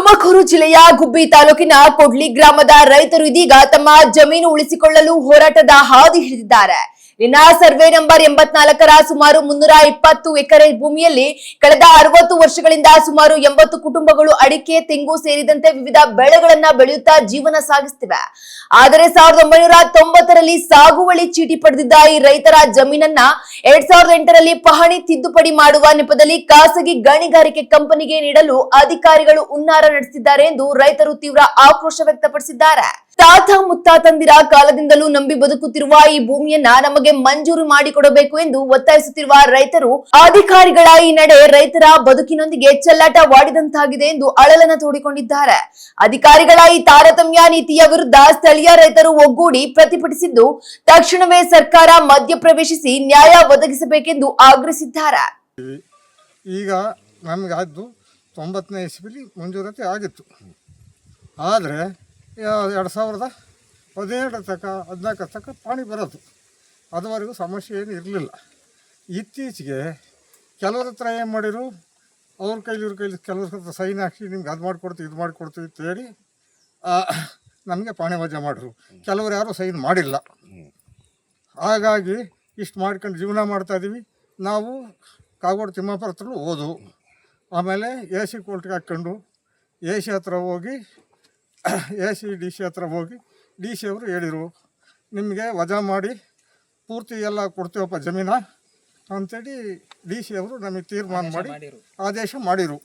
ತುಮಕೂರು ಜಿಲ್ಲೆಯ ಗುಬ್ಬಿ ತಾಲೂಕಿನ ಕೊಡ್ಲಿ ಗ್ರಾಮದ ರೈತರು ಇದೀಗ ತಮ್ಮ ಜಮೀನು ಉಳಿಸಿಕೊಳ್ಳಲು ಹೋರಾಟದ ಹಾದಿ ಹಿಡಿದಿದ್ದಾರೆ. ಇನ್ನ ಸರ್ವೆ ನಂಬರ್ 84ರ ಸುಮಾರು 320 ಎಕರೆ ಭೂಮಿಯಲ್ಲಿ ಕಳೆದ 60 ವರ್ಷಗಳಿಂದ ಸುಮಾರು 80 ಕುಟುಂಬಗಳು ಅಡಿಕೆ, ತೆಂಗು ಸೇರಿದಂತೆ ವಿವಿಧ ಬೆಳೆಗಳನ್ನ ಬೆಳೆಯುತ್ತಾ ಜೀವನ ಸಾಗಿಸುತ್ತಿವೆ. ಆದರೆ 1990ರಲ್ಲಿ ಸಾಗುವಳಿ ಚೀಟಿ ಪಡೆದಿದ್ದ ಈ ರೈತರ ಜಮೀನನ್ನ 2008ರಲ್ಲಿ ಪಹಣಿ ತಿದ್ದುಪಡಿ ಮಾಡುವ ನೆಪದಲ್ಲಿ ಖಾಸಗಿ ಗಣಿಗಾರಿಕೆ ಕಂಪನಿಗೆ ನೀಡಲು ಅಧಿಕಾರಿಗಳು ಹುನ್ನಾರ ನಡೆಸಿದ್ದಾರೆ ಎಂದು ರೈತರು ತೀವ್ರ ಆಕ್ರೋಶ ವ್ಯಕ್ತಪಡಿಸಿದ್ದಾರೆ. ತಾತ ಮುತ್ತಾತಂದಿರ ಕಾಲದಿಂದಲೂ ನಂಬಿ ಬದುಕುತ್ತಿರುವ ಈ ಭೂಮಿಯನ್ನ ನಮಗೆ ಮಂಜೂರು ಮಾಡಿಕೊಡಬೇಕು ಎಂದು ಒತ್ತಾಯಿಸುತ್ತಿರುವ ರೈತರು ಅಧಿಕಾರಿಗಳ ಈ ನಡೆ ರೈತರ ಬದುಕಿನೊಂದಿಗೆ ಚೆಲ್ಲಾಟವಾಡಿದಂತಾಗಿದೆ ಎಂದು ಅಳಲನ್ನ ತೋಡಿಕೊಂಡಿದ್ದಾರೆ. ಅಧಿಕಾರಿಗಳ ಈ ತಾರತಮ್ಯ ನೀತಿಯ ವಿರುದ್ಧ ಸ್ಥಳೀಯ ರೈತರು ಒಗ್ಗೂಡಿ ಪ್ರತಿಭಟಿಸಿದ್ದು, ತಕ್ಷಣವೇ ಸರ್ಕಾರ ಮಧ್ಯಪ್ರವೇಶಿಸಿ ನ್ಯಾಯ ಒದಗಿಸಬೇಕೆಂದು ಆಗ್ರಹಿಸಿದ್ದಾರೆ. ಈಗ ನಮಗೆ ಅದು 90ನೇ ಇಸ್ವಿಲಿ ಮಂಜೂರಾತಿ ಆಗಿತ್ತು. ಆದರೆ 2017 ತನಕ 14 ತನಕ ಪಾಣಿ ಬರೋದು, ಅದುವರೆಗೂ ಸಮಸ್ಯೆ ಏನು ಇರಲಿಲ್ಲ. ಇತ್ತೀಚೆಗೆ ಕೆಲವ್ರ ಹತ್ರ ಏನು ಮಾಡಿರು, ಅವ್ರ ಕೈಲಿ ಇವ್ರ ಕೈಲಿ ಕೆಲವ್ರ ಹತ್ರ ಸೈನ್ ಹಾಕಿ ನಿಮ್ಗೆ ಅದು ಮಾಡಿಕೊಡ್ತೀವಿ ಇದು ಮಾಡಿಕೊಡ್ತೀವಿ ಅಂತೇಳಿ ನಮಗೆ ಪಾಣಿ ವಜಾ ಮಾಡಿರು. ಕೆಲವ್ರು ಯಾರೂ ಸೈನ್ ಮಾಡಿಲ್ಲ. ಹಾಗಾಗಿ ಇಷ್ಟು ಮಾಡ್ಕೊಂಡು ಜೀವನ ಮಾಡ್ತಾಯಿದ್ದೀವಿ. ನಾವು ಕಾಗೋಡು ತಿಮ್ಮಾಪುರ ಹತ್ರ ಹೋದು, ಆಮೇಲೆ AC ಕೋರ್ಟ್ಗೆ ಹಾಕ್ಕೊಂಡು AC ಹತ್ರ ಹೋಗಿ AC DC ಹತ್ರ ಹೋಗಿ DC ಅವರು ಹೇಳಿದರು, ನಿಮಗೆ ವಜಾ ಮಾಡಿ ಪೂರ್ತಿ ಎಲ್ಲ ಕೊಡ್ತೀವಪ್ಪ ಜಮೀನ ಅಂಥೇಳಿ DC ಅವರು ನಮಗೆ ತೀರ್ಮಾನ ಮಾಡಿ ಆದೇಶ ಮಾಡಿರು.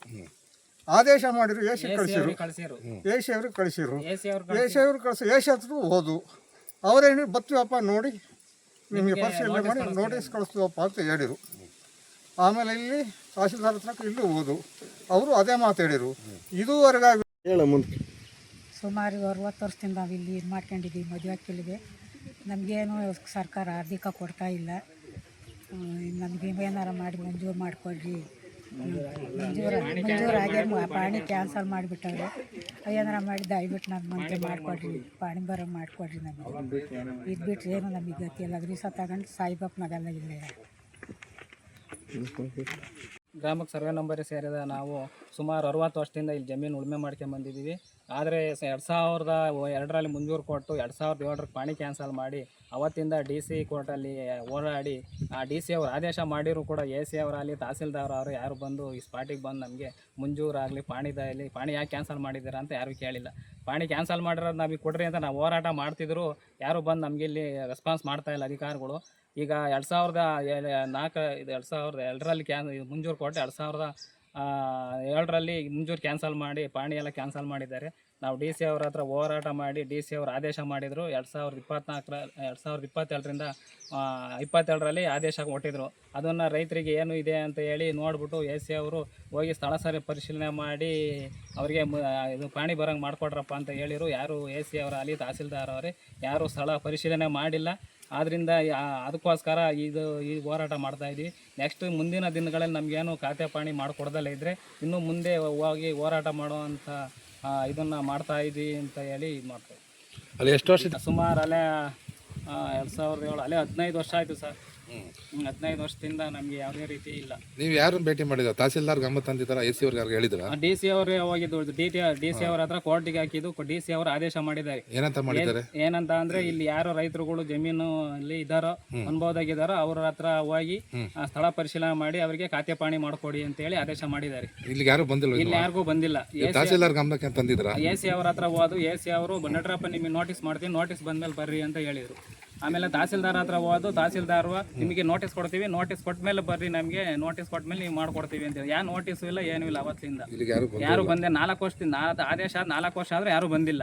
AC ಕಳಿಸಿರು. AC ಅವ್ರಿಗೆ ಕಳಿಸಿರು. AC ಹತ್ರ ಹೋದು, ಅವರೇನು ಬರ್ತೀವಪ್ಪ ನೋಡಿ ನಿಮಗೆ ಪರಿಶೀಲನೆ ಮಾಡಿ ನೋಟಿಸ್ ಕಳಿಸ್ತೀವಪ್ಪ ಅಂತ ಹೇಳಿದರು. ಆಮೇಲೆ ಇಲ್ಲಿ ತಹಸೀಲ್ದಾರ್ ಹತ್ರ ಇಲ್ಲೂ ಹೋದು, ಅವರು ಅದೇ ಮಾತು ಹೇಳಿರು. ಇದುವರೆಗಾಗಿ ಸುಮಾರು 60 ವರ್ಷದಿಂದ ನಾವು ಇಲ್ಲಿ ಇದು ಮಾಡ್ಕೊಂಡಿದ್ದೀವಿ. ಮದುವೆ ಹಾಕಿಲ್ಲಿದೆ. ನಮಗೇನು ಸರ್ಕಾರ ಅಧಿಕ ಕೊಡ್ತಾ ಇಲ್ಲ. ನಮಗೆ ಏನಾರು ಮಾಡಿ ಮಂಜೂರು ಮಾಡಿಕೊಡ್ರಿ. ಮಂಜೂರಾಗೆ ಪಾಣಿ ಕ್ಯಾನ್ಸಲ್ ಮಾಡಿಬಿಟ್ಟವ್ರೆ. ಏನಾರ ಮಾಡಿ ದಯವಿಟ್ಟು ನನ್ನ ಮಂಜೂರು ಮಾಡಿಕೊಡ್ರಿ, ಪಾಣಿ ಬರೋ ಮಾಡಿಕೊಡ್ರಿ. ನಮಗೆ ಇದು ಬಿಟ್ಟರೆ ಏನು ನಮಗೆ ಗೊತ್ತಿಲ್ಲ. ದಿವಸ ತಗೊಂಡು ಸಾಯಿಬಪ್ಪನಾಗಲ್ಲ ಇಲ್ಲೇ. ಗ್ರಾಮಕ್ಕೆ ಸರ್ವೆ ನಂಬರ್ ಸೇರಿದ ನಾವು ಸುಮಾರು 60 ವರ್ಷದಿಂದ ಇಲ್ಲಿ ಜಮೀನು ಉಳುಮೆ ಮಾಡ್ಕೊಂಬಂದಿದ್ದೀವಿ. ಆದರೆ 2002ರಲ್ಲಿ ಮಂಜೂರು ಕೊಟ್ಟು 2007ರಲ್ಲಿ ಪಾಣಿ ಕ್ಯಾನ್ಸಲ್ ಮಾಡಿ ಅವತ್ತಿಂದ DC ಕೋರ್ಟಲ್ಲಿ ಹೋರಾಡಿ ಆ DC ಅವರು ಆದೇಶ ಮಾಡಿದ್ರು ಕೂಡ AC ಅವರಾಗಲಿ ತಹಸೀಲ್ದಾರ್ ಅವರು ಯಾರು ಬಂದು ಈ ಸ್ಪಾಟಿಗೆ ಬಂದು ನಮಗೆ ಮಂಜೂರಾಗಲಿ ಪಾಣಿ ಯಾಕೆ ಕ್ಯಾನ್ಸಲ್ ಮಾಡಿದ್ದೀರಾ ಅಂತ ಯಾರೂ ಕೇಳಿಲ್ಲ. ಪಾಣಿ ಕ್ಯಾನ್ಸಲ್ ಮಾಡಿರೋದು ನಮಗೆ ಕೊಡ್ರಿ ಅಂತ ನಾವು ಹೋರಾಟ ಮಾಡ್ತಿದ್ರು. ಯಾರು ಬಂದು ನಮಗೆ ಇಲ್ಲಿ ರೆಸ್ಪಾನ್ಸ್ ಮಾಡ್ತಾಯಿಲ್ಲ ಅಧಿಕಾರಿಗಳು. ಈಗ 2002ರಲ್ಲಿ ಮಂಜೂರು ಕೊಟ್ಟು 2007ರಲ್ಲಿ ಮಂಜೂರು ಕ್ಯಾನ್ಸಲ್ ಮಾಡಿ ಪಾಣಿ ಎಲ್ಲ ಕ್ಯಾನ್ಸಲ್ ಮಾಡಿದ್ದಾರೆ. ನಾವು DC ಅವ್ರ ಹತ್ರ ಹೋರಾಟ ಮಾಡಿ DC ಅವರು ಆದೇಶ ಮಾಡಿದರು. 2022ರಿಂದ 27ರಲ್ಲಿ ಆದೇಶ ಕೊಟ್ಟಿದ್ರು. ಅದನ್ನು ರೈತರಿಗೆ ಏನು ಇದೆ ಅಂತ ಹೇಳಿ ನೋಡಿಬಿಟ್ಟು AC ಅವರು ಹೋಗಿ ಸ್ಥಳ ಸರಿ ಪರಿಶೀಲನೆ ಮಾಡಿ ಅವರಿಗೆ ಇದು ಪಾಣಿ ಬರೋಂಗೆ ಮಾಡಿಕೊಡ್ರಪ್ಪ ಅಂತ ಹೇಳಿರು. ಯಾರು AC ಅವರಾಗಲಿ ತಹಸೀಲ್ದಾರ್ ಅವರೇ ಯಾರು ಸ್ಥಳ ಪರಿಶೀಲನೆ ಮಾಡಿಲ್ಲ. ಆದ್ದರಿಂದ ಅದಕ್ಕೋಸ್ಕರ ಈ ಹೋರಾಟ ಮಾಡ್ತಾಯಿದ್ವಿ. ನೆಕ್ಸ್ಟ್ ಮುಂದಿನ ದಿನಗಳಲ್ಲಿ ನಮಗೇನು ಖಾತೆ ಪಾಣಿ ಮಾಡಿಕೊಡ್ದಲ್ಲೇ ಇದ್ದರೆ ಇನ್ನೂ ಮುಂದೆ ಹೋಗಿ ಹೋರಾಟ ಮಾಡುವಂಥ ಇದನ್ನು ಮಾಡ್ತಾಯಿದ್ವಿ ಅಂತ ಹೇಳಿ ಇದು ಮಾಡ್ತಾಯಿದ್ವಿ. ಅಲ್ಲಿ ಎಷ್ಟು ವರ್ಷ? ಸುಮಾರು ಅಲ್ಲೇ 2007 ಅಲ್ಲೇ 15 ವರ್ಷ ಆಯಿತು ಸರ್. 15 ವರ್ಷದಿಂದ ನಮಗೆ ಯಾವುದೇ ರೀತಿ ಇಲ್ಲ. ನೀವು ಯಾರನ್ನು ಭೇಟಿ ಮಾಡಿದ್ರ? ತಹಸೀಲ್ದಾರ್ ಗಮನ ತಂದಿದ್ದಾರಾ? AC ಅವ್ರಿಗೆ ಯಾರು ಹೇಳಿದ್ರ? DC ಅವರೇ ಹೋಗಿದ್ದು. DC ಅವರ ಹತ್ರ ಕೋರ್ಟಿಗೆ ಹಾಕಿದ್ದು. DC ಅವರು ಆದೇಶ ಮಾಡಿದ್ದಾರೆ. ಏನಂತ ಮಾಡಿದ್ದಾರೆ? ಏನಂತ ಅಂದ್ರೆ ಇಲ್ಲಿ ಯಾರು ರೈತರುಗಳು ಜಮೀನು ಅಲ್ಲಿ ಇದ್ದಾರೋ ಅನುಭವದಾಗಿದ್ದಾರೋ ಅವ್ರ ಹತ್ರ ಹೋಗಿ ಸ್ಥಳ ಪರಿಶೀಲನೆ ಮಾಡಿ ಅವರಿಗೆ ಖಾತೆ ಪಾಣಿ ಮಾಡಿಕೊಡಿ ಅಂತ ಹೇಳಿ ಆದೇಶ ಮಾಡಿದ್ದಾರೆ. ಇಲ್ಲಿ ಯಾರು ಬಂದಿಲ್ಲ? ಇಲ್ಲಿ ಯಾರಿಗೂ ಬಂದಿಲ್ಲ. ತಹಸೀಲ್ದಾರ್ ಗಮನಕ್ಕೆ ತಂದಿದ್ರ? AC ಅವರ ಹತ್ರ ಹೋದು AC ಅವರು ನಡ್ರಪ್ಪ ನಿಮಗೆ ನೋಟಿಸ್ ಮಾಡ್ತೀನಿ, ನೋಟಿಸ್ ಬಂದ್ಮೇಲೆ ಬರ್ರಿ ಅಂತ ಹೇಳಿದ್ರು. ಆಮೇಲೆ ತಹಸೀಲ್ದಾರ್ ಹತ್ರ ಹೋದು ತಹಸೀಲ್ದಾರ್ ನಿಮಗೆ ನೋಟಿಸ್ ಕೊಡ್ತೀವಿ, ನೋಟಿಸ್ ಕೊಟ್ಟ ಮೇಲೆ ಬರ್ರಿ, ನಮಗೆ ನೋಟಿಸ್ ಕೊಟ್ಟ ಮೇಲೆ ನೀವು ಮಾಡ್ಕೊಡ್ತೀವಿ ಅಂತೇಳಿ. ಯಾವ ನೋಟಿಸು ಇಲ್ಲ, ಏನೂ ಇಲ್ಲ. ಅವತ್ತಿಂದ ಯಾರು ಬಂದೆ 4 ವರ್ಷದಿಂದ ಆದೇಶ 4 ವರ್ಷ ಆದರೆ ಯಾರೂ ಬಂದಿಲ್ಲ.